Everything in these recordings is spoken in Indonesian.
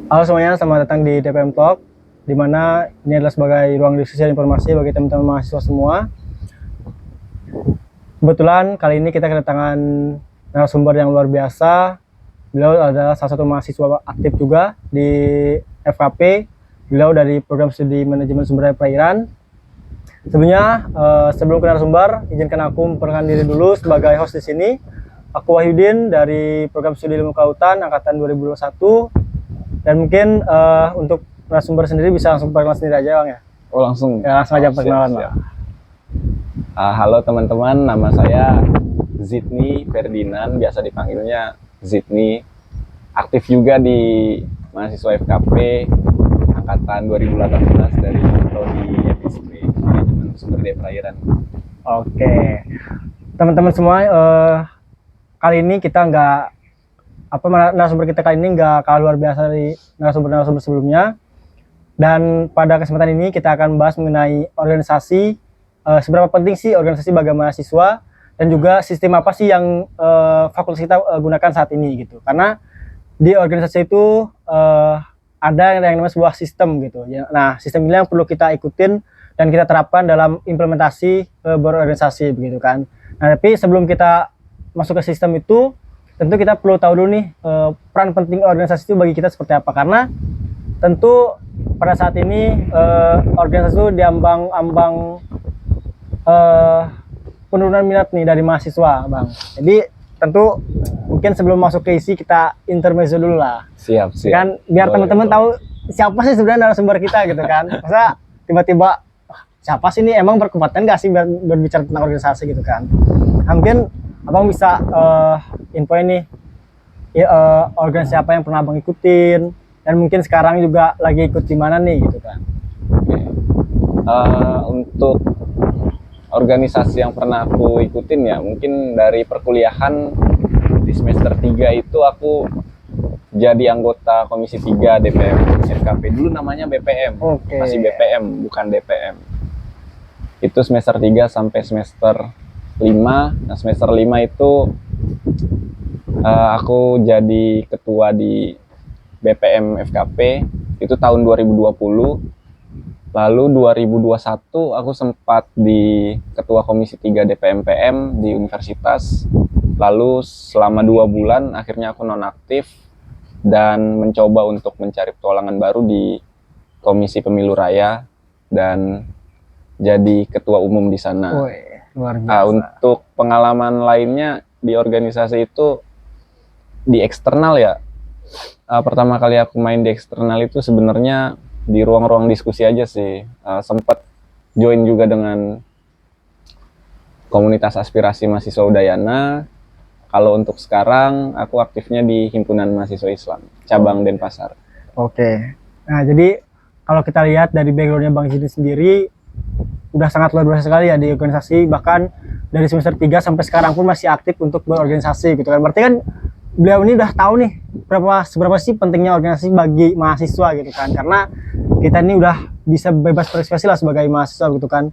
Halo semuanya, selamat datang di TPM Talk, di mana ini adalah sebagai ruang diskusi dan informasi bagi teman-teman mahasiswa semua. Kebetulan kali ini kita kedatangan narasumber yang luar biasa. Beliau adalah salah satu mahasiswa aktif juga di FKP. Beliau dari program studi manajemen sumber daya perairan. Sebelumnya, sebelum ke narasumber, izinkan aku memperkenalkan diri dulu sebagai host di sini. Aku Wahyudin dari program studi ilmu kelautan angkatan 2021. Dan mungkin untuk narasumber sendiri bisa langsung perkenalan sendiri aja Bang ya? Oh langsung? Ya langsung aja perkenalan Bang. Halo teman-teman, nama saya Zidni Ferdinand, biasa dipanggilnya Zidni. Aktif juga di mahasiswa FKP angkatan 2018 dari prodi FSP, manajemen sumber daya perairan. Oke, teman-teman semua, kali ini kita narasumber kita kali ini nggak kalah luar biasa dari narasumber sebelumnya. Dan pada kesempatan ini kita akan bahas mengenai organisasi, seberapa penting sih organisasi bagi mahasiswa, dan juga sistem apa sih yang fakultas kita gunakan saat ini gitu. Karena di organisasi itu ada yang namanya sebuah sistem gitu. Nah, sistem ini yang perlu kita ikutin dan kita terapkan dalam implementasi berorganisasi begitu kan. Nah, tapi sebelum kita masuk ke sistem itu, tentu kita perlu tahu dulu nih peran penting organisasi itu bagi kita seperti apa. Karena tentu pada saat ini organisasi itu diambang-ambang penurunan minat nih dari mahasiswa, Bang. Jadi tentu mungkin sebelum masuk ke isi kita intermezzo dulu lah. Siap. Kan biar teman-teman tahu siapa sih sebenarnya narasumber kita gitu kan. Masa tiba-tiba siapa sih ini, emang berkepentingan gak sih berbicara tentang organisasi gitu kan. Nah, mungkin Abang bisa info ini organisasi apa yang pernah Abang ikutin, dan mungkin sekarang juga lagi ikut di mana nih gitu kan. Oke. Untuk organisasi yang pernah aku ikutin ya, mungkin dari perkuliahan di semester 3 itu aku jadi anggota komisi 3 DPM FKP. Dulu namanya BPM. Oke. Masih BPM, bukan DPM. Itu semester 3 sampai semester 5. Nah, semester 5 itu aku jadi ketua di BPM FKP itu tahun 2020. Lalu 2021 aku sempat di ketua komisi 3 DPM PM di universitas. Lalu selama 2 bulan akhirnya aku nonaktif dan mencoba untuk mencari petualangan baru di komisi pemilu raya dan jadi ketua umum di sana. Luar biasa. Untuk pengalaman lainnya di organisasi itu di eksternal ya. Pertama kali aku main di eksternal itu sebenarnya di ruang-ruang diskusi aja sih. Sempat join juga dengan komunitas aspirasi mahasiswa Udayana. Kalau untuk sekarang aku aktifnya di Himpunan Mahasiswa Islam cabang Denpasar. Oke. Nah, jadi kalau kita lihat dari backgroundnya Bang Zidni sendiri udah sangat luar biasa sekali ya di organisasi, bahkan dari semester 3 sampai sekarang pun masih aktif untuk berorganisasi gitu kan. Berarti kan beliau ini udah tahu nih seberapa sih pentingnya organisasi bagi mahasiswa gitu kan. Karena kita ini udah bisa bebas berekspresi lah sebagai mahasiswa gitu kan.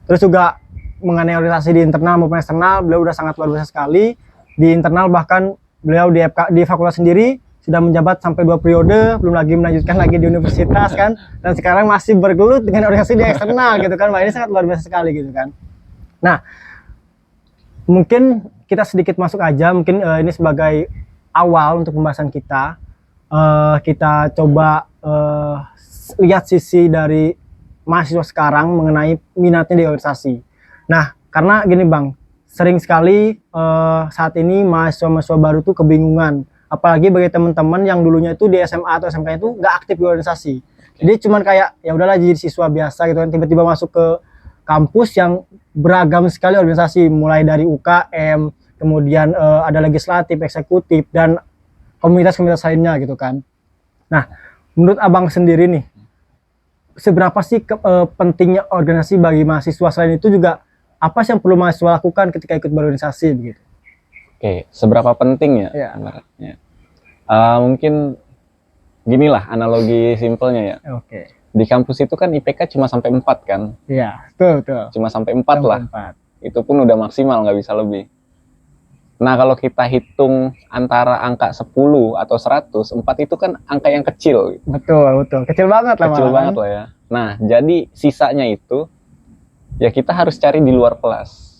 Terus juga mengenai organisasi di internal maupun eksternal, beliau udah sangat luar biasa sekali. Di internal bahkan beliau di fakultas sendiri sudah menjabat sampai 2 periode, belum lagi melanjutkan lagi di universitas kan, dan sekarang masih bergelut dengan organisasi di eksternal gitu kan. Wah, ini sangat luar biasa sekali gitu kan. Nah, mungkin kita sedikit masuk aja, mungkin ini sebagai awal untuk pembahasan kita. Kita coba lihat sisi dari mahasiswa sekarang mengenai minatnya di organisasi. Nah, karena gini Bang, sering sekali saat ini mahasiswa baru tuh kebingungan, apalagi bagi teman-teman yang dulunya itu di SMA atau SMK itu nggak aktif di organisasi. Jadi cuman kayak ya udahlah jadi siswa biasa gitu kan, tiba-tiba masuk ke kampus yang beragam sekali organisasi, mulai dari UKM, kemudian ada legislatif, eksekutif, dan komunitas-komunitas lainnya gitu kan. Nah, menurut Abang sendiri nih, seberapa sih pentingnya organisasi bagi mahasiswa? Selain itu juga apa sih yang perlu mahasiswa lakukan ketika ikut berorganisasi begitu? Oke, seberapa penting ya? Ya. Mungkin ginilah analogi simpelnya ya. Oke. Di kampus itu kan IPK cuma sampai 4 kan? Iya, betul. Cuma sampai 4 lah. 4. Itu pun udah maksimal, nggak bisa lebih. Nah, kalau kita hitung antara angka 10 atau 100, 4 itu kan angka yang kecil. Betul, betul. Kecil banget lah Kecil malah, banget kan? lah ya. Nah, jadi sisanya itu ya kita harus cari di luar kelas.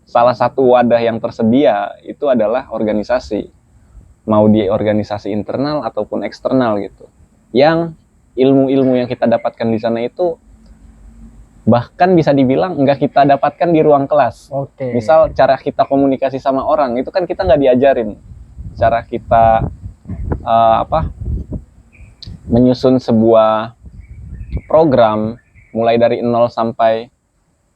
Salah satu wadah yang tersedia itu adalah organisasi. Mau di organisasi internal ataupun eksternal gitu. Yang ilmu-ilmu yang kita dapatkan di sana itu bahkan bisa dibilang nggak kita dapatkan di ruang kelas. Oke. Misal cara kita komunikasi sama orang itu kan kita nggak diajarin. Cara kita menyusun sebuah program mulai dari 0 sampai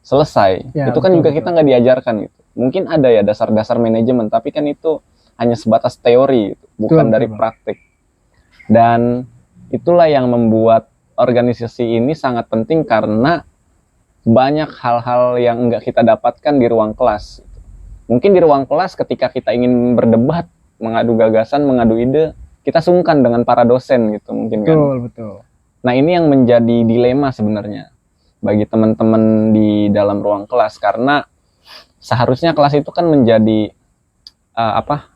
selesai. Ya, itu kan betul, juga kita nggak diajarkan gitu. Mungkin ada ya dasar-dasar manajemen, tapi kan itu hanya sebatas teori gitu, bukan Betul, dari betul, praktik. Dan itulah yang membuat organisasi ini sangat penting karena banyak hal-hal yang nggak kita dapatkan di ruang kelas. Mungkin di ruang kelas ketika kita ingin berdebat, mengadu gagasan, mengadu ide, kita sungkan dengan para dosen gitu mungkin kan. betul, betul. Nah, ini yang menjadi dilema sebenarnya bagi teman-teman di dalam ruang kelas, karena seharusnya kelas itu kan menjadi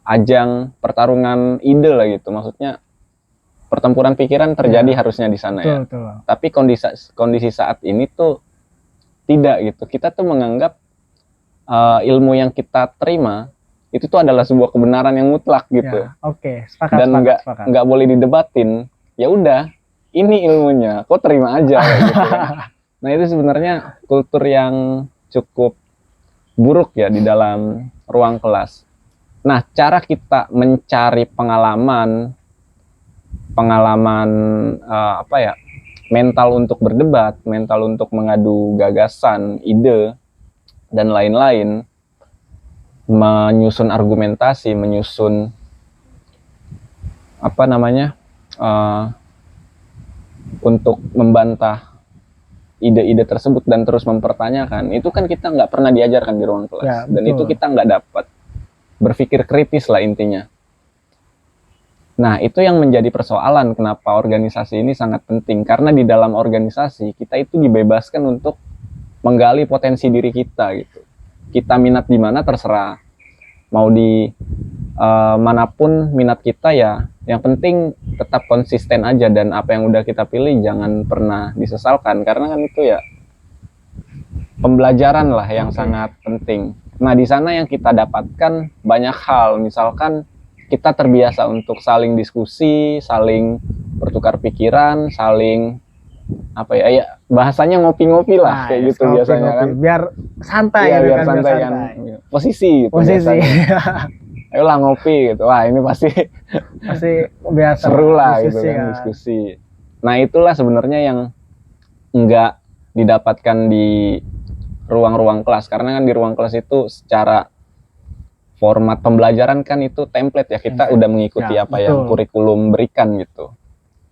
ajang pertarungan ide lah gitu. Maksudnya pertempuran pikiran terjadi harusnya di sana. Betul, ya. betul. Tapi kondisi saat ini tuh tidak gitu. Kita tuh menganggap ilmu yang kita terima itu tuh adalah sebuah kebenaran yang mutlak gitu. Ya, oke, sepakat, Dan sepakat. nggak boleh didebatin. Ya udah, ini ilmunya, kok terima aja gitu. Nah, itu sebenarnya kultur yang cukup buruk ya di dalam ruang kelas. Nah, cara kita mencari pengalaman mental untuk berdebat, mental untuk mengadu gagasan, ide, dan lain-lain, menyusun argumentasi, menyusun untuk membantah ide-ide tersebut dan terus mempertanyakan, itu kan kita nggak pernah diajarkan di ruang kelas. Ya, Dan betul. itu kita nggak dapat berpikir kritis lah intinya. Nah, itu yang menjadi persoalan kenapa organisasi ini sangat penting. Karena di dalam organisasi, kita itu dibebaskan untuk menggali potensi diri kita gitu. Kita minat di mana terserah. Mau di manapun minat kita ya, yang penting tetap konsisten aja. Dan apa yang udah kita pilih jangan pernah disesalkan. Karena kan itu ya pembelajaran lah yang sangat penting. Nah, di sana yang kita dapatkan banyak hal. Misalkan kita terbiasa untuk saling diskusi, saling bertukar pikiran, saling bahasanya ngopi-ngopi lah, kayak gitu ngopi, biasanya kan. Biar santai, Iya, gitu biar santai kan. Posisi gitu. Ayolah ngopi gitu. Wah, ini pasti biasa seru lah gitu diskusi, kan, diskusi. Nah, itulah sebenarnya yang enggak didapatkan di ruang-ruang kelas, karena kan di ruang kelas itu secara format pembelajaran kan itu template ya, kita udah mengikuti apa yang kurikulum berikan gitu.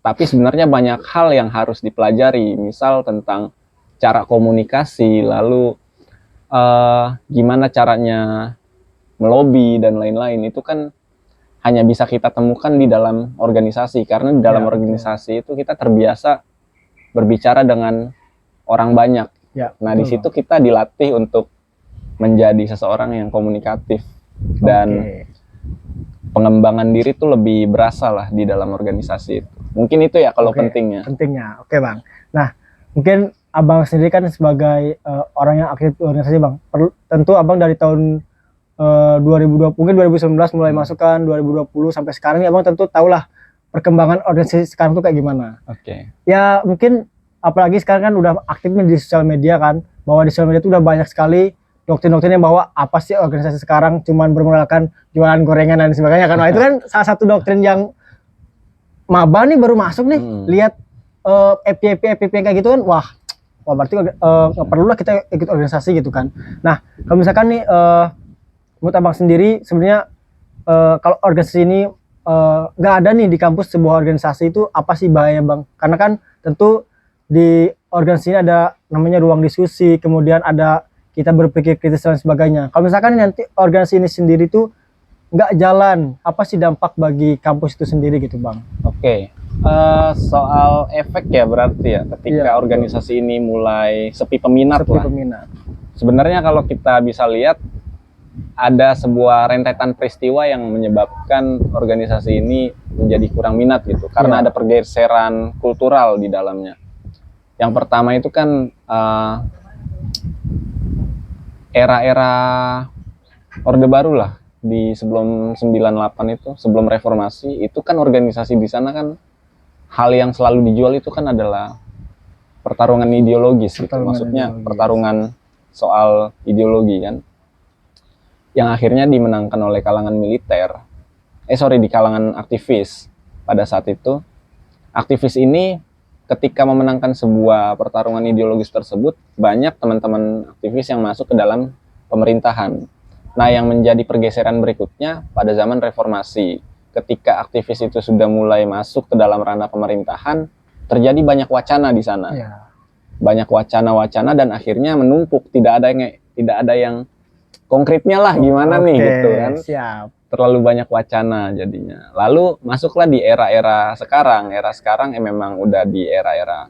Tapi sebenarnya banyak hal yang harus dipelajari, misal tentang cara komunikasi, lalu gimana caranya melobi dan lain-lain. Itu kan hanya bisa kita temukan di dalam organisasi, karena di dalam organisasi itu kita terbiasa berbicara dengan orang banyak. Nah, di situ kita dilatih untuk menjadi seseorang yang komunikatif. Dan pengembangan diri itu lebih berasa lah di dalam organisasi itu. Mungkin itu ya kalau pentingnya. Oke Bang. Nah, mungkin Abang sendiri kan sebagai orang yang aktif organisasi Bang. Tentu Abang dari tahun 2020, mungkin 2019 mulai masuk kan, 2020 sampai sekarang ya Abang tentu tahulah perkembangan organisasi sekarang tuh kayak gimana. Ya mungkin apalagi sekarang kan udah aktifnya di sosial media kan, bahwa di sosial media itu udah banyak sekali doktrin-doktrin yang bahwa apa sih organisasi sekarang cuman bermodalkan jualan gorengan dan sebagainya kan. Nah, itu kan salah satu doktrin yang maba nih baru masuk nih, lihat FYP yang kayak gitu kan, wah berarti nggak perlu lah kita ikut organisasi gitu kan. Nah, kalau misalkan nih menurut Abang sendiri sebenarnya kalau organisasi ini nggak ada nih di kampus sebuah organisasi, itu apa sih bahayanya Bang? Karena kan tentu di organisasi ini ada namanya ruang diskusi, kemudian ada kita berpikir kritis dan sebagainya. Kalau misalkan nanti organisasi ini sendiri tuh nggak jalan, apa sih dampak bagi kampus itu sendiri gitu Bang? Soal efek ya berarti ya, ketika organisasi ini mulai sepi peminat. Sebenarnya kalau kita bisa lihat, ada sebuah rentetan peristiwa yang menyebabkan organisasi ini menjadi kurang minat gitu, karena ada pergeseran kultural di dalamnya. Yang pertama itu kan era-era Orde Baru lah, di sebelum 98 itu, sebelum reformasi, itu kan organisasi di sana kan hal yang selalu dijual itu kan adalah pertarungan ideologis gitu. Maksudnya pertarungan soal ideologi kan, yang akhirnya dimenangkan oleh kalangan militer, di kalangan aktivis. Pada saat itu, aktivis ini ketika memenangkan sebuah pertarungan ideologis tersebut, banyak teman-teman aktivis yang masuk ke dalam pemerintahan. Nah, yang menjadi pergeseran berikutnya pada zaman reformasi, ketika aktivis itu sudah mulai masuk ke dalam ranah pemerintahan, terjadi banyak wacana di sana. Banyak wacana-wacana dan akhirnya menumpuk, tidak ada yang konkretnya lah gimana nih gitu kan. Terlalu banyak wacana jadinya. Lalu masuklah di era-era sekarang. Era sekarang memang udah di era-era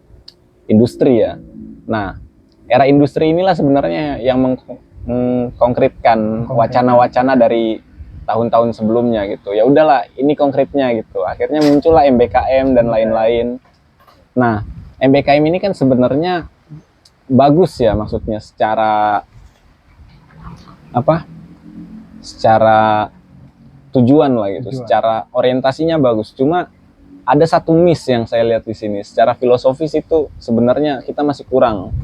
industri ya. Nah, era industri inilah sebenarnya yang mengkonkretkan wacana-wacana dari tahun-tahun sebelumnya gitu. Ya udahlah, ini konkretnya gitu. Akhirnya muncullah MBKM dan lain-lain. Nah, MBKM ini kan sebenarnya bagus ya, maksudnya secara secara tujuan lah gitu, secara orientasinya bagus. Cuma ada satu miss yang saya lihat di sini. Secara filosofis itu sebenarnya kita masih kurang.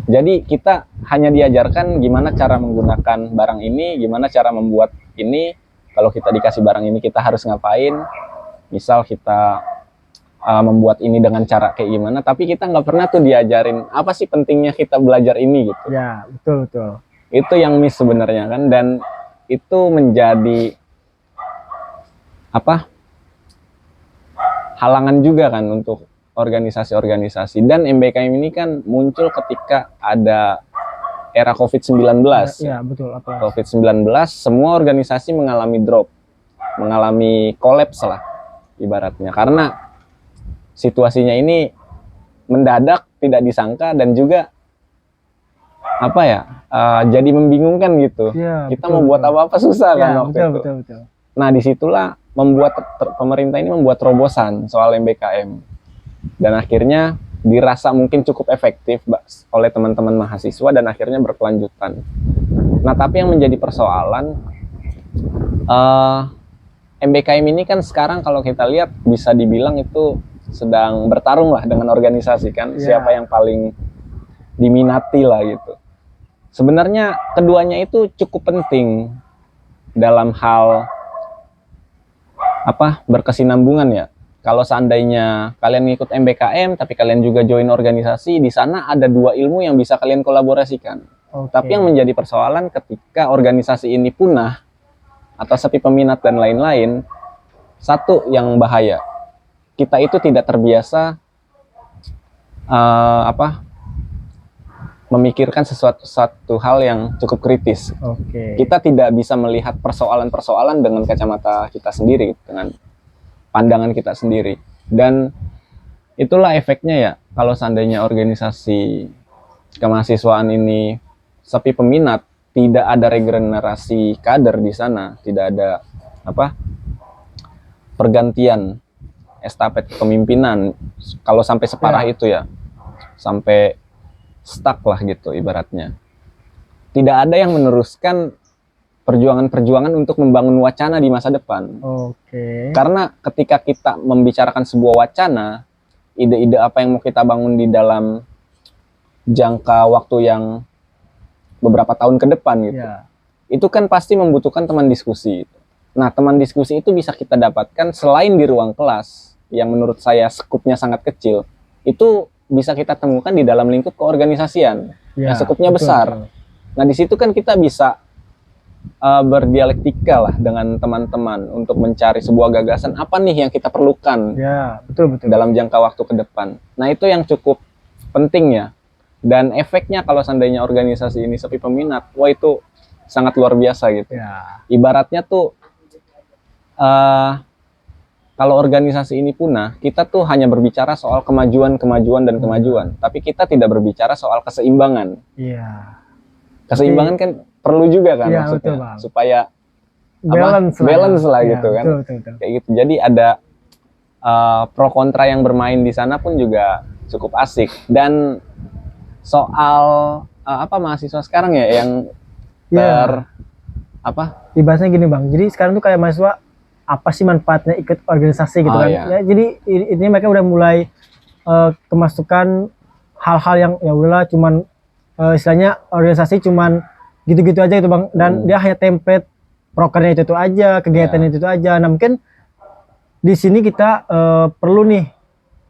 Jadi kita hanya diajarkan gimana cara menggunakan barang ini, gimana cara membuat ini. Kalau kita dikasih barang ini kita harus ngapain. Misal kita membuat ini dengan cara kayak gimana, tapi kita nggak pernah tuh diajarin apa sih pentingnya kita belajar ini gitu. Ya, betul. Itu yang miss sebenarnya kan, dan itu menjadi halangan juga kan untuk organisasi-organisasi. Dan MBKM ini kan muncul ketika ada era COVID-19. Ya, betul. COVID-19, semua organisasi mengalami drop, mengalami kolaps lah ibaratnya, karena situasinya ini mendadak, tidak disangka, dan juga jadi membingungkan gitu. Kita mau buat apa-apa susah kan waktu itu. Betul. Nah, disitulah pemerintah ini membuat terobosan soal MBKM, dan akhirnya dirasa mungkin cukup efektif oleh teman-teman mahasiswa dan akhirnya berkelanjutan. Nah, tapi yang menjadi persoalan, MBKM ini kan sekarang kalau kita lihat bisa dibilang itu sedang bertarung lah dengan organisasi kan, siapa yang paling diminati lah gitu. Sebenarnya keduanya itu cukup penting dalam hal berkesinambungan ya. Kalau seandainya kalian ngikut MBKM tapi kalian juga join organisasi, di sana ada dua ilmu yang bisa kalian kolaborasikan. Tapi yang menjadi persoalan ketika organisasi ini punah atau sepi peminat dan lain-lain, satu yang bahaya, kita itu tidak terbiasa memikirkan sesuatu hal yang cukup kritis. Kita tidak bisa melihat persoalan-persoalan dengan kacamata kita sendiri, dengan pandangan kita sendiri. Dan itulah efeknya ya, kalau seandainya organisasi kemahasiswaan ini sepi peminat, tidak ada regenerasi kader di sana, tidak ada pergantian estafet kepemimpinan. Kalau sampai separah itu ya, sampai stuck lah gitu ibaratnya. Tidak ada yang meneruskan perjuangan-perjuangan untuk membangun wacana di masa depan. Karena ketika kita membicarakan sebuah wacana, ide-ide apa yang mau kita bangun di dalam jangka waktu yang beberapa tahun ke depan gitu, itu kan pasti membutuhkan teman diskusi. Nah, teman diskusi itu bisa kita dapatkan selain di ruang kelas, yang menurut saya skupnya sangat kecil, itu bisa kita temukan di dalam lingkup keorganisasian yang skupnya besar. Nah, di situ kan kita bisa berdialektika lah dengan teman-teman untuk mencari sebuah gagasan apa nih yang kita perlukan dalam jangka waktu ke depan. Nah, itu yang cukup penting ya. Dan efeknya kalau seandainya organisasi ini sepi peminat, wah itu sangat luar biasa gitu. Ibaratnya tuh kalau organisasi ini punah, kita tuh hanya berbicara soal kemajuan, tapi kita tidak berbicara soal keseimbangan. Keseimbangan kan perlu juga kan Iya, maksudnya betul, Bang. supaya Balance lah Iya, gitu kan. betul. Kayak gitu. Jadi ada pro kontra yang bermain di sana pun juga cukup asik. Dan soal mahasiswa sekarang ya yang Iya. Ibaratnya gini Bang, jadi sekarang tuh kayak mahasiswa apa sih manfaatnya ikut organisasi gitu kan? iya. Ya, jadi ini mereka udah mulai kemasukan hal-hal yang ya udahlah cuman istilahnya organisasi cuman gitu-gitu aja gitu Bang, dan dia hanya template prokernya itu aja, kegiatannya itu aja. Nah mungkin di sini kita perlu nih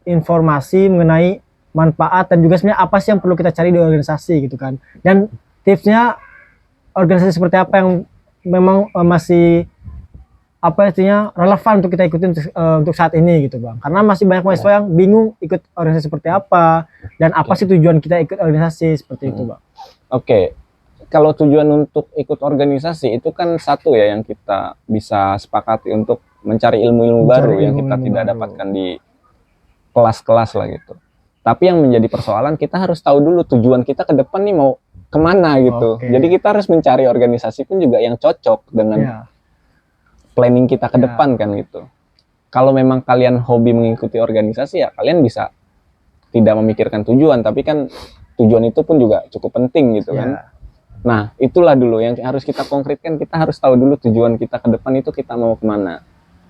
informasi mengenai manfaat dan juga sebenarnya apa sih yang perlu kita cari di organisasi gitu kan, dan tipsnya organisasi seperti apa yang memang masih apa istilahnya relevan untuk kita ikutin untuk saat ini gitu Bang, karena masih banyak mahasiswa yang bingung ikut organisasi seperti apa dan apa sih tujuan kita ikut organisasi seperti itu Bang. Oke. Kalau tujuan untuk ikut organisasi itu kan satu ya yang kita bisa sepakati untuk mencari ilmu-ilmu baru yang kita tidak dapatkan di kelas-kelas lah gitu. Tapi yang menjadi persoalan kita harus tahu dulu tujuan kita ke depan nih mau kemana gitu. Jadi kita harus mencari organisasi pun juga yang cocok dengan planning kita ke depan kan gitu. Kalau memang kalian hobi mengikuti organisasi ya kalian bisa tidak memikirkan tujuan, tapi kan tujuan itu pun juga cukup penting gitu kan. Nah, itulah dulu yang harus kita konkretkan. Kita harus tahu dulu tujuan kita ke depan itu kita mau kemana.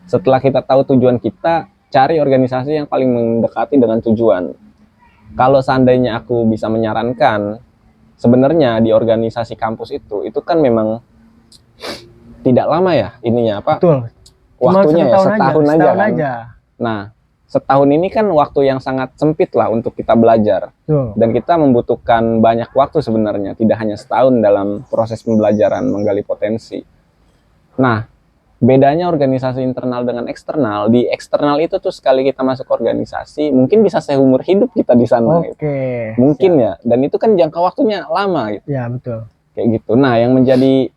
Setelah kita tahu tujuan kita, cari organisasi yang paling mendekati dengan tujuan. Kalau seandainya aku bisa menyarankan, sebenarnya di organisasi kampus itu kan memang tidak lama ya ininya apa? Betul. Waktunya ya setahun aja kan. Nah, setahun ini kan waktu yang sangat sempit lah untuk kita belajar. Dan kita membutuhkan banyak waktu sebenarnya, tidak hanya setahun dalam proses pembelajaran menggali potensi. Nah, bedanya organisasi internal dengan eksternal, di eksternal itu tuh sekali kita masuk organisasi, mungkin bisa seumur hidup kita di sana. Gitu. Mungkin ya, dan itu kan jangka waktunya lama gitu. Ya, betul. Kayak gitu. Nah, yang menjadi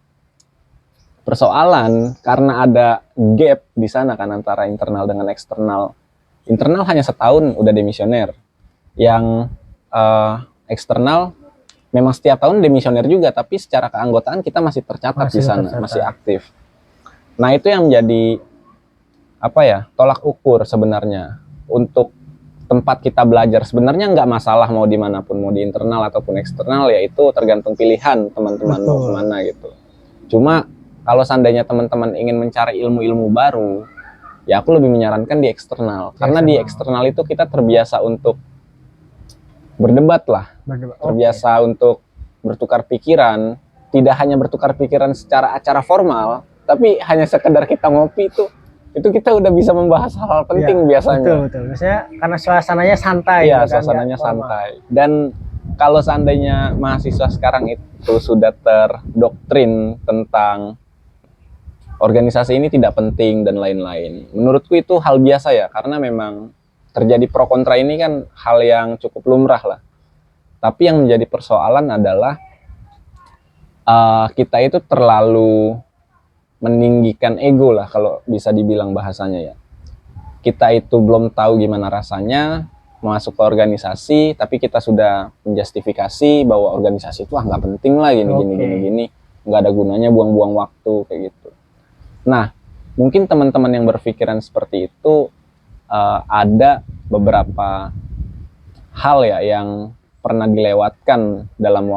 persoalan karena ada gap di sana kan antara internal dengan eksternal. Internal hanya setahun udah demisioner. Yang eksternal memang setiap tahun demisioner juga, tapi secara keanggotaan kita masih tercatat di sana, masih aktif. Nah itu yang menjadi tolak ukur sebenarnya untuk tempat kita belajar. Sebenarnya nggak masalah mau dimanapun, mau di internal ataupun eksternal, yaitu tergantung pilihan teman-teman mau kemana gitu. Cuma kalau seandainya teman-teman ingin mencari ilmu-ilmu baru, ya aku lebih menyarankan di eksternal. Karena di eksternal itu kita terbiasa untuk berdebat lah. Terbiasa untuk bertukar pikiran. Tidak hanya bertukar pikiran secara acara formal, tapi hanya sekedar kita ngopi itu kita udah bisa membahas hal-hal penting biasanya. Betul. Biasanya karena suasananya santai. Iya, suasananya santai. Dan kalau seandainya mahasiswa sekarang itu sudah terdoktrin tentang organisasi ini tidak penting dan lain-lain. Menurutku itu hal biasa ya, karena memang terjadi pro kontra ini kan hal yang cukup lumrah lah. Tapi yang menjadi persoalan adalah kita itu terlalu meninggikan ego lah kalau bisa dibilang bahasanya ya. Kita itu belum tahu gimana rasanya masuk ke organisasi, tapi kita sudah menjustifikasi bahwa organisasi itu nggak penting lah gini, nggak ada gunanya, buang-buang waktu kayak gitu. Nah, mungkin teman-teman yang berpikiran seperti itu ada beberapa hal ya yang pernah dilewatkan dalam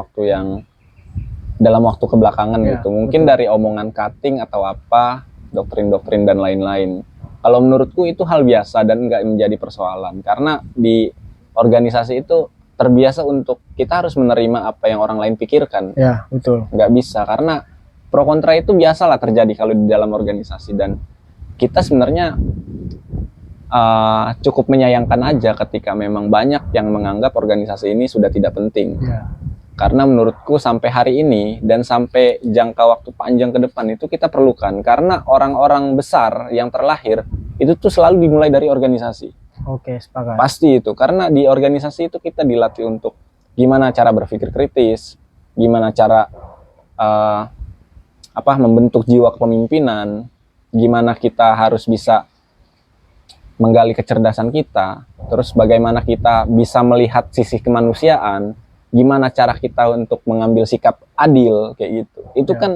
waktu kebelakangan gitu. Mungkin dari omongan cutting atau apa, doktrin-doktrin dan lain-lain. Kalau menurutku itu hal biasa dan nggak menjadi persoalan. Karena di organisasi itu terbiasa untuk kita harus menerima apa yang orang lain pikirkan. Ya, betul. Nggak bisa, karena pro kontra itu biasalah terjadi kalau di dalam organisasi. Dan kita sebenarnya cukup menyayangkan aja ketika memang banyak yang menganggap organisasi ini sudah tidak penting. Karena menurutku sampai hari ini dan sampai jangka waktu panjang ke depan itu kita perlukan. Karena orang-orang besar yang terlahir itu tuh selalu dimulai dari organisasi. Oke, sepakat. Pasti itu. Karena di organisasi itu kita dilatih untuk gimana cara berpikir kritis, gimana cara membentuk jiwa kepemimpinan, gimana kita harus bisa menggali kecerdasan kita, terus bagaimana kita bisa melihat sisi kemanusiaan, gimana cara kita untuk mengambil sikap adil kayak gitu. Itu Ya. kan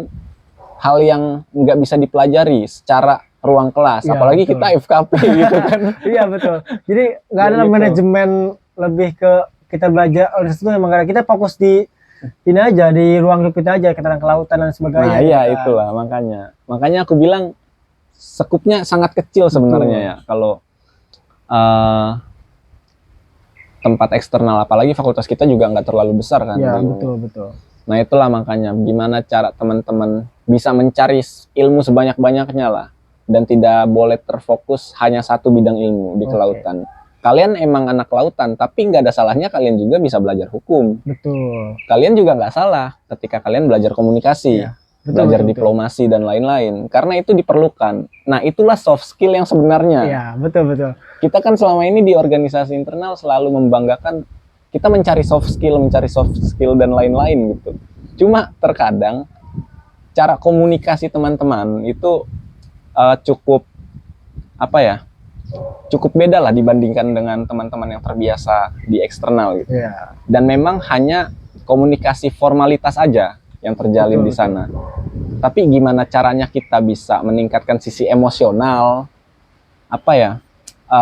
hal yang nggak bisa dipelajari secara ruang kelas, Ya, apalagi betul. kita FKP gitu kan. Iya betul. Jadi nggak ada Ya, gitu. manajemen, lebih ke kita belajar organisasi itu memang karena kita fokus di ini aja, di ruang hidup kita aja, kita kelautan dan sebagainya. Nah iya gitu kan. itulah makanya aku bilang skupnya sangat kecil sebenarnya ya kalau tempat eksternal, apalagi fakultas kita juga nggak terlalu besar kan. Iya ilmunya. betul. Nah itulah makanya gimana cara teman-teman bisa mencari ilmu sebanyak-banyaknya lah, dan tidak boleh terfokus hanya satu bidang ilmu di Oke. kelautan. Kalian emang anak kelautan, tapi nggak ada salahnya kalian juga bisa belajar hukum. Betul. Kalian juga nggak salah ketika kalian belajar komunikasi, Iya, betul, belajar betul. diplomasi dan lain-lain, karena itu diperlukan. Nah itulah soft skill yang sebenarnya. Iya betul. Kita kan selama ini di organisasi internal selalu membanggakan kita mencari soft skill dan lain-lain gitu. Cuma terkadang cara komunikasi teman-teman itu cukup cukup beda lah dibandingkan dengan teman-teman yang terbiasa di eksternal gitu. Iya. Dan memang hanya komunikasi formalitas aja yang terjalin Betul, di sana. Tapi gimana caranya kita bisa meningkatkan sisi emosional,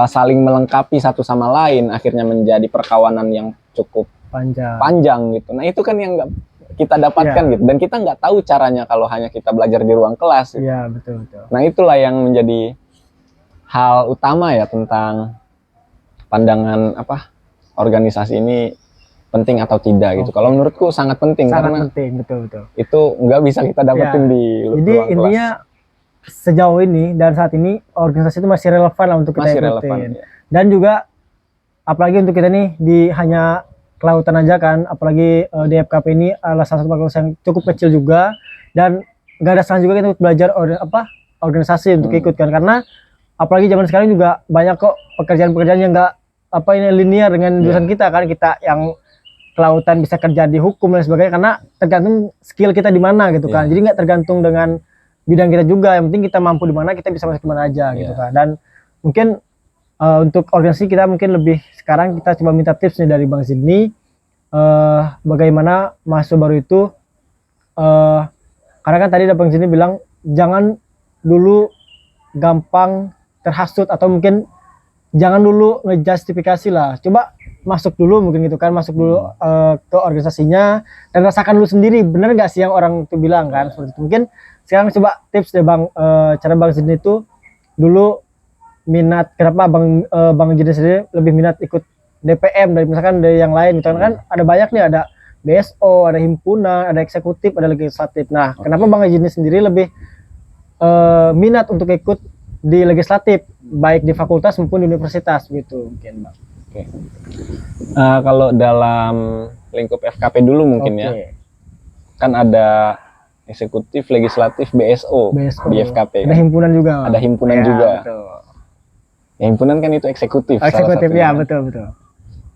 saling melengkapi satu sama lain, akhirnya menjadi perkawanan yang cukup panjang gitu. Nah itu kan yang nggak kita dapatkan gitu, dan kita nggak tahu caranya kalau hanya kita belajar di ruang kelas gitu. Iya betul. Nah itulah yang menjadi hal utama ya tentang pandangan organisasi ini penting atau tidak gitu. Oke. Kalau menurutku sangat penting, Sangat karena penting, betul. itu nggak bisa kita dapetin Ya. di Jadi ruang intinya kelas. sejauh ini dan saat ini organisasi itu masih relevan lah untuk kita Masih ikutin. relevan ya. Dan juga apalagi untuk kita nih di hanya kelautan aja kan, apalagi di FKP ini adalah salah satu fakultas yang cukup kecil juga, dan nggak ada salah juga kita untuk belajar organisasi untuk ikut kan, karena apalagi zaman sekarang juga banyak kok pekerjaan-pekerjaan yang nggak linear dengan jurusan kita kan, kita yang kelautan bisa kerja di hukum dan sebagainya, karena tergantung skill kita di mana gitu kan. Jadi nggak tergantung dengan bidang kita juga, yang penting kita mampu di mana, kita bisa masuk di mana aja gitu kan. Dan mungkin untuk organisasi kita mungkin lebih sekarang kita coba minta tips nih dari Bang Sidney, bagaimana mahasiswa baru itu, karena kan tadi Bang Sidney bilang jangan dulu gampang terhasut, atau mungkin jangan dulu ngejustifikasi lah, coba masuk dulu mungkin gitu kan, masuk dulu ke organisasinya dan rasakan dulu sendiri bener nggak sih yang orang itu bilang kan, seperti itu. Mungkin sekarang coba tips deh Bang, cara Bang Sidney itu dulu minat, kenapa Bang Sidney sendiri lebih minat ikut DPM dari misalkan dari yang lain gitu kan, ada banyak nih, ada BSO, ada himpunan, ada eksekutif, ada legislatif. Nah kenapa Bang Sidney sendiri lebih minat untuk ikut di legislatif, baik di fakultas maupun di universitas gitu mungkin Bang? Oke. Kalau dalam lingkup FKP dulu mungkin ya, kan ada eksekutif, legislatif, BSO di FKP. Ada kan? himpunan juga. Ada himpunan juga. Betul. Ya, himpunan kan itu eksekutif. Eksekutif salah ya, satunya. betul.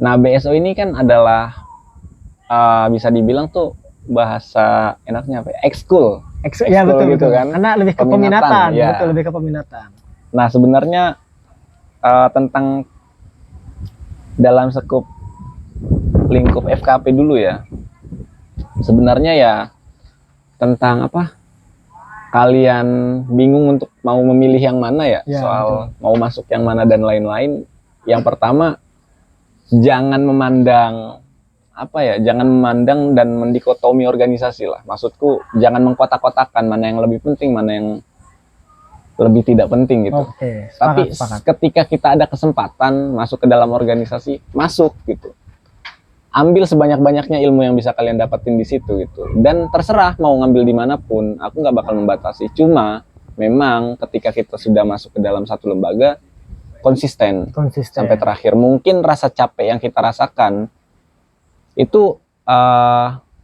Nah BSO ini kan adalah bisa dibilang tuh bahasa enaknya apa? Ekskul. Ya betul gitu kan. Karena lebih ke peminatan, ya. betul, lebih ke peminatan. Nah sebenarnya tentang dalam sekup lingkup FKP dulu ya, sebenarnya ya tentang kalian bingung untuk mau memilih yang mana ya, soal betul. Mau masuk yang mana dan lain-lain. Yang pertama, jangan memandang jangan memandang dan mendikotomi organisasi lah. Maksudku jangan mengkotak-kotakan mana yang lebih penting, mana yang lebih tidak penting gitu. Tapi ketika kita ada kesempatan masuk ke dalam organisasi, masuk gitu. Ambil sebanyak-banyaknya ilmu yang bisa kalian dapatin di situ gitu. Dan terserah mau ngambil dimanapun, aku nggak bakal membatasi. Cuma memang ketika kita sudah masuk ke dalam satu lembaga, konsisten. Sampai terakhir. Mungkin rasa capek yang kita rasakan itu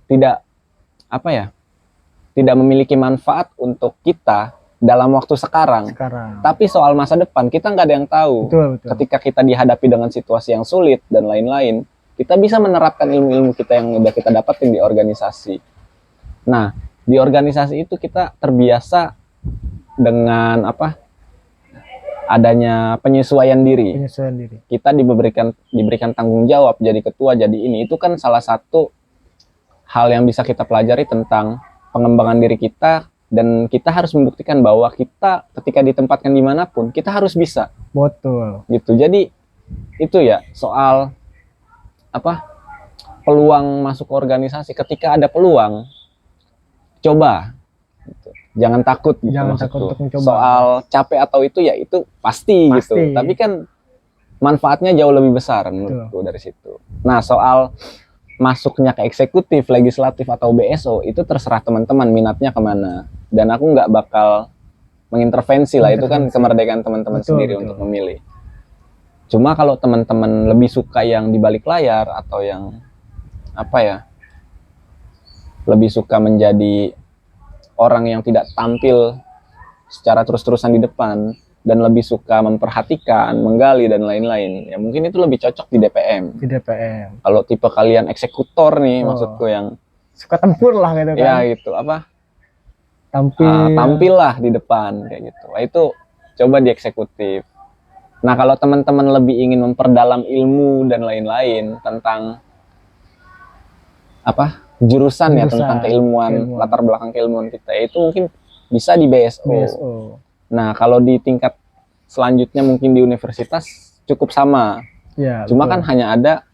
tidak tidak memiliki manfaat untuk kita dalam waktu sekarang. Tapi soal masa depan kita nggak ada yang tahu. Betul. Ketika kita dihadapi dengan situasi yang sulit dan lain-lain, kita bisa menerapkan ilmu-ilmu kita yang udah kita dapatin di organisasi. Nah di organisasi itu kita terbiasa dengan adanya penyesuaian diri. Kita diberikan tanggung jawab jadi ketua, jadi ini. Itu kan salah satu hal yang bisa kita pelajari tentang pengembangan diri kita, dan kita harus membuktikan bahwa kita ketika ditempatkan dimanapun kita harus bisa Betul. gitu. Jadi itu ya soal apa, peluang masuk ke organisasi. Ketika ada peluang, coba gitu. Jangan takut gitu. Jangan maksudku. takut untuk mencoba. Soal capek atau itu ya itu pasti gitu, Pasti. tapi kan manfaatnya jauh lebih besar menurutku dari situ. Nah, soal masuknya ke eksekutif, legislatif atau BSO itu terserah teman-teman minatnya kemana, dan aku nggak bakal mengintervensi lah, itu kan kemerdekaan teman-teman sendiri untuk memilih. Cuma kalau teman-teman lebih suka yang di balik layar atau yang apa ya, lebih suka menjadi orang yang tidak tampil secara terus-terusan di depan dan lebih suka memperhatikan, menggali dan lain-lain, ya mungkin itu lebih cocok di DPM. Di DPM. Kalau tipe kalian eksekutor nih, maksudku yang suka tempur lah gitu kan. ya gitu, apa? Tampil lah di depan kayak gitu. Nah, itu coba di eksekutif. Nah, kalau teman-teman lebih ingin memperdalam ilmu dan lain-lain tentang apa? Jurusan ya, tentang keilmuan, latar belakang keilmuan kita, itu mungkin bisa di BSO. Nah, kalau di tingkat selanjutnya mungkin di universitas cukup sama. Ya, cuma kan hanya ada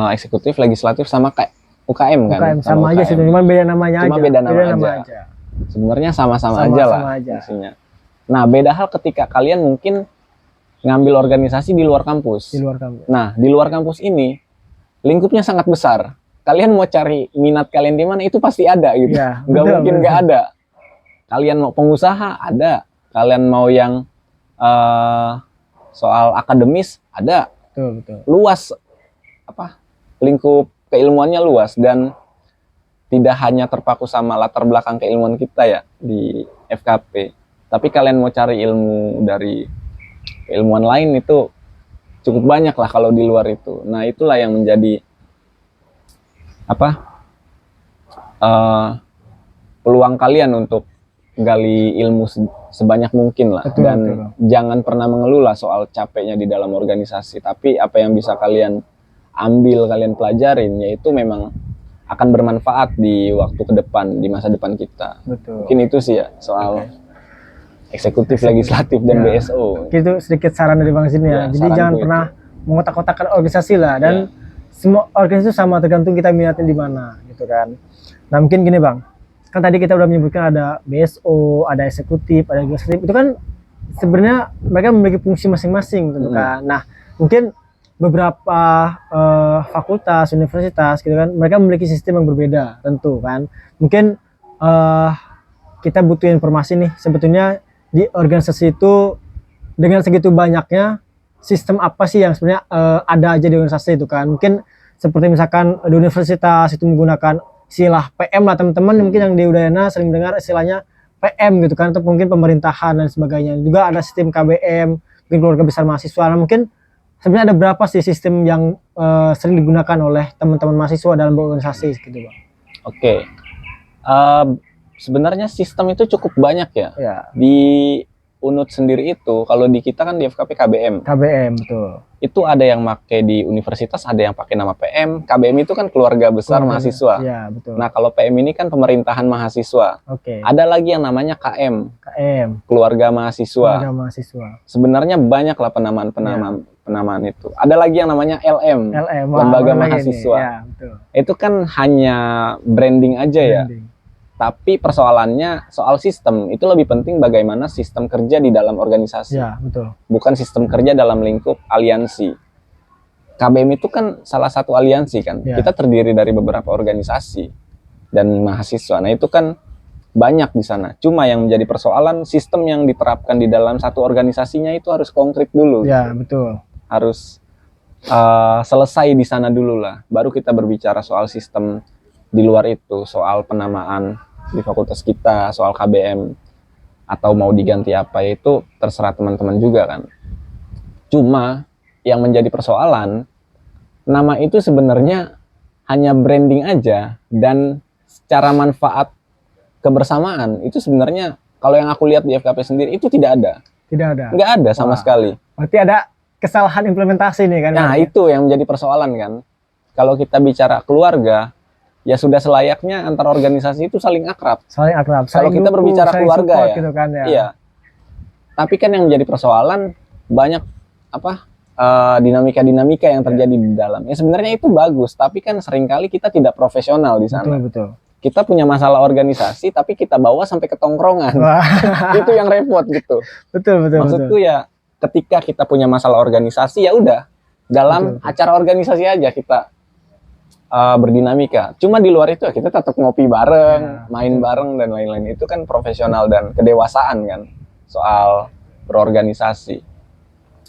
eksekutif, legislatif sama kayak UKM kan. UKM sama aja sih, cuma beda namanya cuma aja. Beda nama aja. Sebenarnya sama-sama aja lah fungsinya. Nah, beda hal ketika kalian mungkin ngambil organisasi di luar kampus. Di luar kampus. Nah, di luar kampus ini lingkupnya sangat besar. Kalian mau cari minat kalian di mana itu pasti ada gitu. Ya, nggak mungkin nggak ada. Kalian mau pengusaha ada, kalian mau yang soal akademis ada. Betul. Luas apa? Lingkup keilmuannya luas dan tidak hanya terpaku sama latar belakang keilmuan kita ya di FKP. Tapi kalian mau cari ilmu dari keilmuan lain itu cukup banyak lah kalau di luar itu. Nah, itulah yang menjadi apa? Peluang kalian untuk gali ilmu sebanyak mungkin lah. Dan jangan pernah mengeluh lah soal capeknya di dalam organisasi, tapi apa yang bisa kalian ambil, kalian pelajarin, yaitu memang akan bermanfaat di waktu ke depan, di masa depan kita. Betul. Mungkin itu sih ya soal eksekutif, legislatif dan BSO. Itu sedikit saran dari Bang Zin ya. Jadi jangan pernah mengotak-kotakan organisasi lah, dan semua organisasi itu sama, tergantung kita minatnya di mana gitu kan. Nah, mungkin gini Bang, kan tadi kita udah menyebutkan ada BSO, ada eksekutif, ada legislatif. Itu kan sebenarnya mereka memiliki fungsi masing-masing tentu kan. Nah, mungkin beberapa fakultas, universitas gitu kan, mereka memiliki sistem yang berbeda tentu kan. Mungkin kita butuh informasi nih, sebetulnya di organisasi itu dengan segitu banyaknya sistem apa sih yang sebenarnya ada aja di organisasi itu kan. Mungkin seperti misalkan di universitas itu menggunakan istilah PM lah teman-teman, mungkin yang di Udayana sering dengar istilahnya PM gitu kan, atau mungkin pemerintahan dan sebagainya. Juga ada sistem KBM, mungkin keluarga besar mahasiswa. Nah, mungkin sebenarnya ada berapa sih sistem yang sering digunakan oleh teman-teman mahasiswa dalam berorganisasi gitu Bang? Oke. Sebenarnya sistem itu cukup banyak ya. Di UNUD sendiri itu, kalau di kita kan di FKP KBM. KBM, betul. Itu ada yang pakai di universitas, ada yang pakai nama PM. KBM itu kan keluarga besar mahasiswa. Iya, betul. Nah, kalau PM ini kan pemerintahan mahasiswa. Oke. Ada lagi yang namanya KM. Keluarga mahasiswa. Keluarga mahasiswa. Sebenarnya banyak lah penamaan itu. Ada lagi yang namanya LM. Lembaga mahasiswa. Ya, betul. Itu kan hanya branding aja ya. Tapi persoalannya soal sistem itu lebih penting, bagaimana sistem kerja di dalam organisasi. Ya, betul. Bukan sistem kerja dalam lingkup aliansi. KBM itu kan salah satu aliansi kan. Kita terdiri dari beberapa organisasi dan mahasiswa. Nah, itu kan banyak di sana. Cuma yang menjadi persoalan, sistem yang diterapkan di dalam satu organisasinya itu harus konkret dulu. Ya, betul. Harus selesai di sana dulu lah. Baru kita berbicara soal sistem di luar itu, soal penamaan di fakultas kita, soal KBM, atau mau diganti apa, itu terserah teman-teman juga kan. Cuma yang menjadi persoalan, nama itu sebenarnya hanya branding aja, dan secara manfaat kebersamaan itu sebenarnya kalau yang aku lihat di FKP sendiri itu tidak ada. Tidak ada. Nggak ada sama sekali. Berarti ada kesalahan implementasi nih kan. Nah, itu yang menjadi persoalan kan. Kalau kita bicara keluarga, ya sudah selayaknya antar organisasi itu saling akrab. Saling akrab. Kalau saling kita dukung, berbicara saling keluarga support ya, gitu kan ya. iya. Tapi kan yang menjadi persoalan banyak dinamika-dinamika yang terjadi di dalam. Ya sebenarnya itu bagus, tapi kan seringkali kita tidak profesional di sana. Betul. Kita punya masalah organisasi, tapi kita bawa sampai ke tongkrongan. Wah. Itu yang repot gitu. betul. Maksudku ya, ketika kita punya masalah organisasi ya udah dalam Betul. acara organisasi aja kita berdinamika. Cuma di luar itu ya kita tetap ngopi bareng, Ya, main bareng dan lain-lain. Itu kan profesional dan kedewasaan kan soal berorganisasi.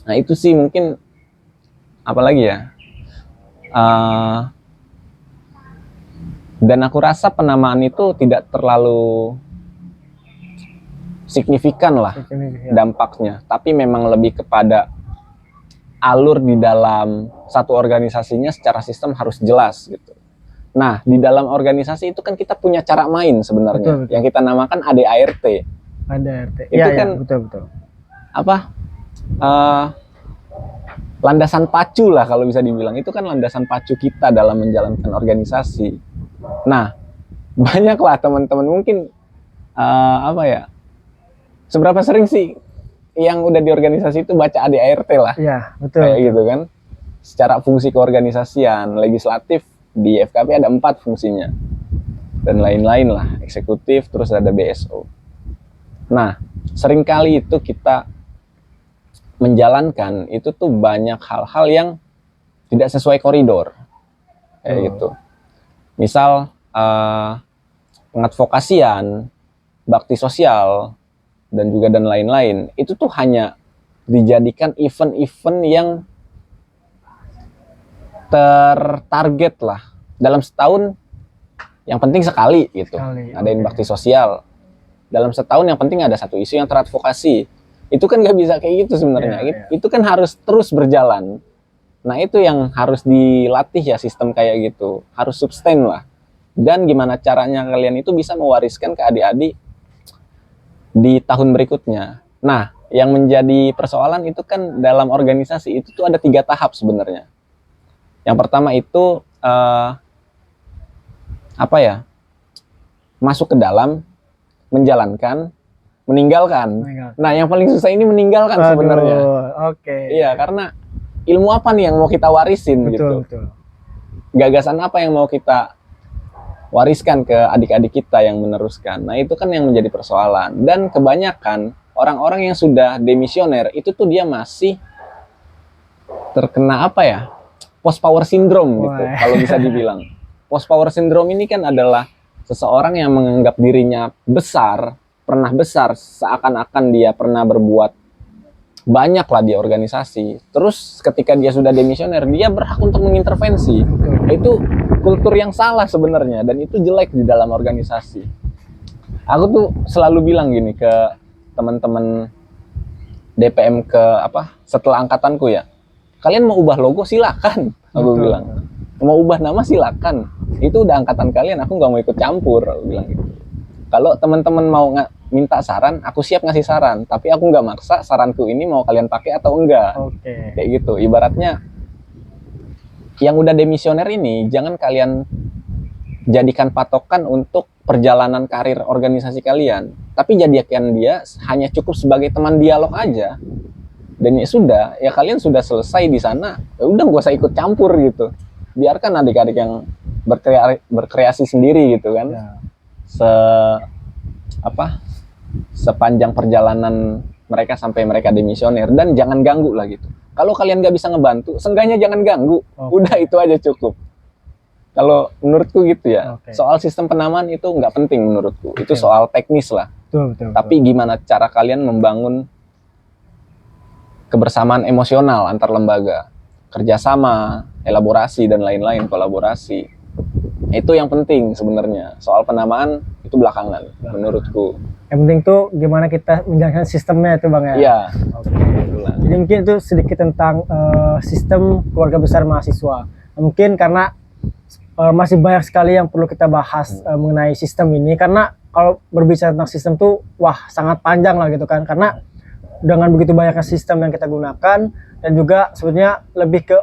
Nah itu sih mungkin apalagi ya. Dan aku rasa penamaan itu tidak terlalu signifikan lah dampaknya, tapi memang lebih kepada alur di dalam satu organisasinya secara sistem harus jelas gitu. Nah, di dalam organisasi itu kan kita punya cara main sebenarnya, Betul. yang kita namakan ADART. ADART. Itu kan betul. apa? Landasan pacu lah kalau bisa dibilang. Itu kan landasan pacu kita dalam menjalankan organisasi. Nah, banyaklah teman-teman mungkin seberapa sering sih yang udah di organisasi itu baca ADART lah. Iya, betul. Kayak gitu kan. Secara fungsi keorganisasian, legislatif di FKP ada 4 fungsinya. Dan lain-lain lah, eksekutif, terus ada BSO. Nah, seringkali itu kita menjalankan itu tuh banyak hal-hal yang tidak sesuai koridor. Kayak gitu. Misal pengadvokasian, bakti sosial, dan juga dan lain-lain, itu tuh hanya dijadikan event-event yang tertarget lah. Dalam setahun yang penting sekali gitu. Adain bakti sosial. Dalam setahun yang penting ada satu isu yang teradvokasi. Itu kan nggak bisa kayak gitu sebenarnya. Itu kan harus terus berjalan. Nah itu yang harus dilatih ya sistem kayak gitu. Harus sustain lah. Dan gimana caranya kalian itu bisa mewariskan ke adik-adik di tahun berikutnya. Nah, yang menjadi persoalan itu kan dalam organisasi itu tuh ada 3 tahap sebenarnya. Yang pertama itu masuk ke dalam, menjalankan, meninggalkan. Nah, yang paling susah ini meninggalkan sebenarnya. Oke. Iya, karena ilmu apa nih yang mau kita warisin gitu. Betul. Gagasan apa yang mau kita wariskan ke adik-adik kita yang meneruskan. Nah itu kan yang menjadi persoalan. Dan kebanyakan orang-orang yang sudah demisioner itu tuh dia masih terkena post power syndrome gitu. Kalau bisa dibilang. Post power syndrome ini kan adalah seseorang yang menganggap dirinya besar, pernah besar, seakan-akan dia pernah berbuat banyak lah di organisasi. Terus ketika dia sudah demisioner, dia berhak untuk mengintervensi. Itu kultur yang salah sebenarnya, dan itu jelek di dalam organisasi. Aku tuh selalu bilang gini ke teman-teman DPM setelah angkatanku ya, kalian mau ubah logo silakan, aku bilang. Mau ubah nama silakan, itu udah angkatan kalian, aku nggak mau ikut campur, aku bilang gitu. Kalau teman-teman mau minta saran, aku siap ngasih saran, tapi aku nggak maksa saranku ini mau kalian pakai atau enggak. Kayak gitu, ibaratnya yang udah demisioner ini jangan kalian jadikan patokan untuk perjalanan karir organisasi kalian, tapi jadikan dia hanya cukup sebagai teman dialog aja. Dan ya sudah, ya kalian sudah selesai di sana, ya udah nggak usah ikut campur gitu. Biarkan adik-adik yang berkreasi sendiri gitu kan. Sepanjang perjalanan mereka sampai mereka demisioner, dan jangan ganggu lah gitu. Kalau kalian nggak bisa ngebantu, seenggaknya jangan ganggu. Udah itu aja cukup. Kalau menurutku gitu ya. Soal sistem penamaan itu nggak penting menurutku. Itu soal teknis lah. Betul. Tapi gimana cara kalian membangun kebersamaan emosional antar lembaga, kerjasama, elaborasi dan lain-lain, kolaborasi. Itu yang penting sebenarnya. Soal penamaan itu belakangan menurutku. Yang penting tuh gimana kita menjalankan sistemnya itu Bang ya. Iya. Jadi mungkin itu sedikit tentang sistem keluarga besar mahasiswa. Mungkin karena masih banyak sekali yang perlu kita bahas mengenai sistem ini, karena kalau berbicara tentang sistem tuh sangat panjang lah gitu kan, karena dengan begitu banyaknya sistem yang kita gunakan, dan juga sebenarnya lebih ke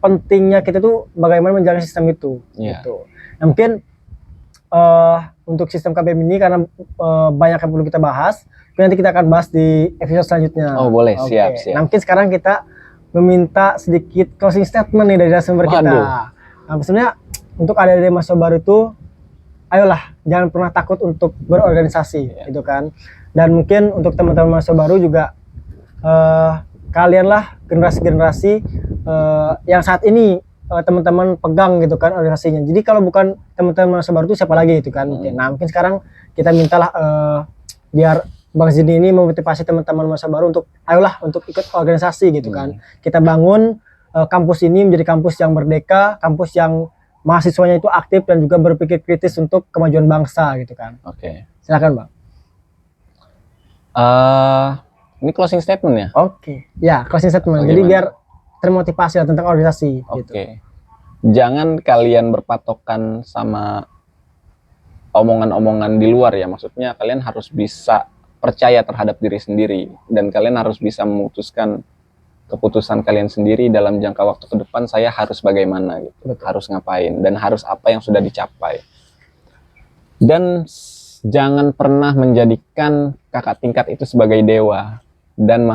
pentingnya kita tuh bagaimana menjalankan sistem itu. Iya. Gitu. Nah, mungkin untuk sistem KBM ini karena banyak yang perlu kita bahas, nanti kita akan bahas di episode selanjutnya. Oh boleh, Oke. siap. Nah, mungkin sekarang kita meminta sedikit closing statement nih dari narasumber kita. Waduh. Nah, sebenarnya untuk adik-adik mahasiswa baru tuh, ayolah jangan pernah takut untuk berorganisasi, gitu kan. Dan mungkin untuk teman-teman mahasiswa baru juga, kalianlah generasi-generasi yang saat ini teman-teman pegang gitu kan organisasinya. Jadi kalau bukan teman-teman mahasiswa baru itu siapa lagi gitu kan. Nah, mungkin sekarang kita mintalah biar Bang Zidni ini memotivasi teman-teman mahasiswa baru untuk ayolah untuk ikut organisasi gitu kan. Kita bangun kampus ini menjadi kampus yang merdeka, kampus yang mahasiswanya itu aktif dan juga berpikir kritis untuk kemajuan bangsa gitu kan. Oke. Silakan Bang. Ini closing statement ya? Oke. Ya, closing statement. Oh, Jadi gimana? biar termotivasi lah tentang organisasi Oke. gitu. Jangan kalian berpatokan sama omongan-omongan di luar ya. Maksudnya kalian harus bisa percaya terhadap diri sendiri dan kalian harus bisa memutuskan keputusan kalian sendiri dalam jangka waktu ke depan saya harus bagaimana gitu. Betul. Harus ngapain dan harus apa yang sudah dicapai. Dan jangan pernah menjadikan kakak tingkat itu sebagai dewa dan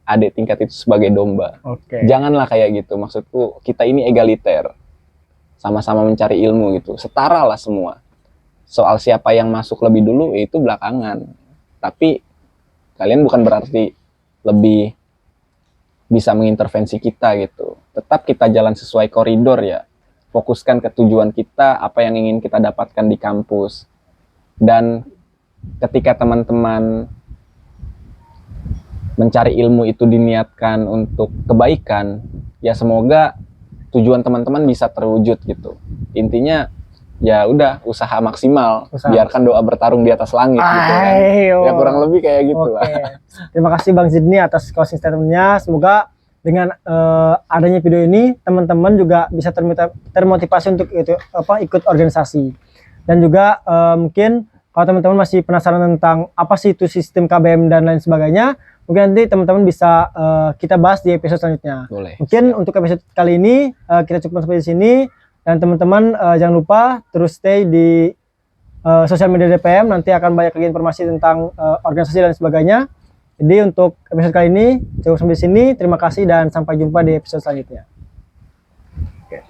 adik tingkat itu sebagai domba. Oke. Janganlah kayak gitu. Maksudku kita ini egaliter. Sama-sama mencari ilmu gitu. Setara lah semua. Soal siapa yang masuk lebih dulu itu belakangan. Tapi kalian bukan berarti lebih bisa mengintervensi kita gitu. Tetap kita jalan sesuai koridor ya. Fokuskan ke tujuan kita, apa yang ingin kita dapatkan di kampus. Dan ketika teman-teman mencari ilmu itu diniatkan untuk kebaikan, ya semoga tujuan teman-teman bisa terwujud gitu. Intinya ya udah usaha maksimal, biarkan doa bertarung di atas langit gitu kan. Ya kurang lebih kayak gitu lah. Terima kasih Bang Zidni atas closing statement-nya. Semoga dengan adanya video ini teman-teman juga bisa termotivasi untuk ikut organisasi. Dan juga mungkin kalau teman-teman masih penasaran tentang apa sih itu sistem KBM dan lain sebagainya, mungkin nanti teman-teman bisa kita bahas di episode selanjutnya. Boleh. Mungkin untuk episode kali ini kita cukup sampai di sini. Dan teman-teman jangan lupa terus stay di sosial media DPM, nanti akan banyak lagi informasi tentang organisasi dan sebagainya. Jadi untuk episode kali ini cukup sampai di sini. Terima kasih dan sampai jumpa di episode selanjutnya. Oke.